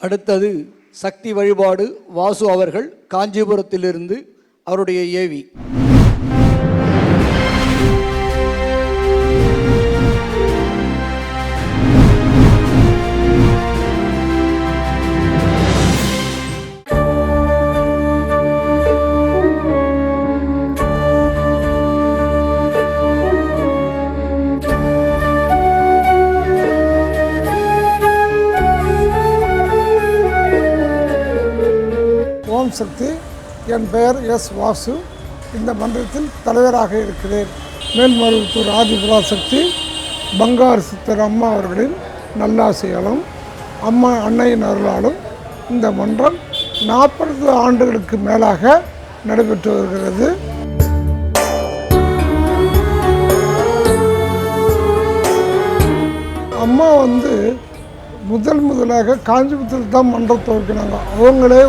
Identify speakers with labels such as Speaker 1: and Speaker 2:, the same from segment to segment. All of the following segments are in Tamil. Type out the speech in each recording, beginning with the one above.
Speaker 1: அடுத்தது சக்தி வழிபாடு வாசு அவர்கள் காஞ்சிபுரத்திலிருந்து அவருடைய ஏவி.
Speaker 2: ஓம் சக்தி. என் பெயர் எஸ் வாசு. இந்த மன்றத்தில் தலைவராக இருக்கிறேன். மேல்மருவத்தூர் ஆதிபுரா சக்தி பங்காரு சித்தர் அம்மா அவர்களின் நல்லாசையாலும் அம்மா அன்னையின் அருளாலும் இந்த மன்றம் 40 ஆண்டுகளுக்கு மேலாக நடைபெற்று வருகிறது. அம்மா முதலாக காஞ்சிபுரத்தில் தான் மன்றம் துவக்கினாங்க. அவங்களே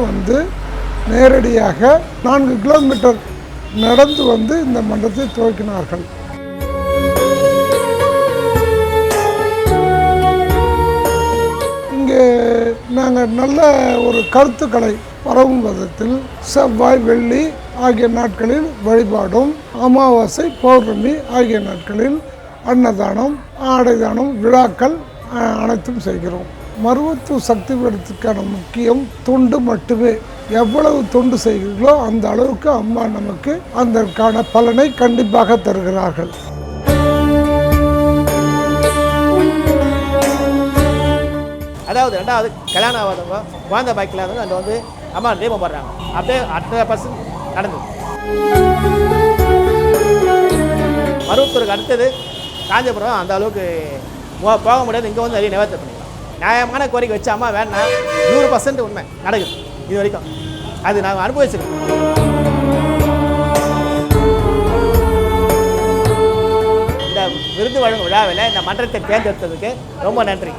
Speaker 2: நேரடியாக 4 கிலோமீட்டர் நடந்து இந்த மன்றத்தை துவக்கினார்கள். இங்கே நாங்கள் நல்ல ஒரு கருத்துக்களை பரவும் விதத்தில் செவ்வாய் வெள்ளி ஆகிய நாட்களில் வழிபாடும், அமாவாசை பௌர்ணமி ஆகிய நாட்களில் அன்னதானம் ஆடைதானம் விழாக்கள் அனைத்தும் செய்கிறோம். மருவத்தூர் சக்தி பீடத்துக்கான முக்கியம் தொண்டு மட்டுமே. எவ்வளவு தொண்டு செய்கிறீர்களோ அந்த அளவுக்கு அம்மா நமக்கு அதற்கான பலனை கண்டிப்பாக தருகிறார்கள்.
Speaker 3: அதாவது 2வது கல்யாணம் ஆகாதவங்க குழந்தை பாய்க்கில் அந்த அம்மா தீபம் போடுறாங்க. அப்படியே 100% நடந்தது. மருவத்தூருக்கு அடுத்தது காஞ்சிபுரம் அந்த அளவுக்கு போக முடியாது. இங்கே நிறைய நிவர்த்தி பண்ணிக்கலாம். நியாயமான கோரிக்கை வச்ச அம்மா வேணா 100% உண்மை நடக்குது. இது வரைக்கும் அது நான் அனுபவிச்சிருக்கேன். இந்த விருது வழங்கும் விழாவில் இந்த மன்றத்தை தேர்ந்தெடுத்ததுக்கு ரொம்ப நன்றி.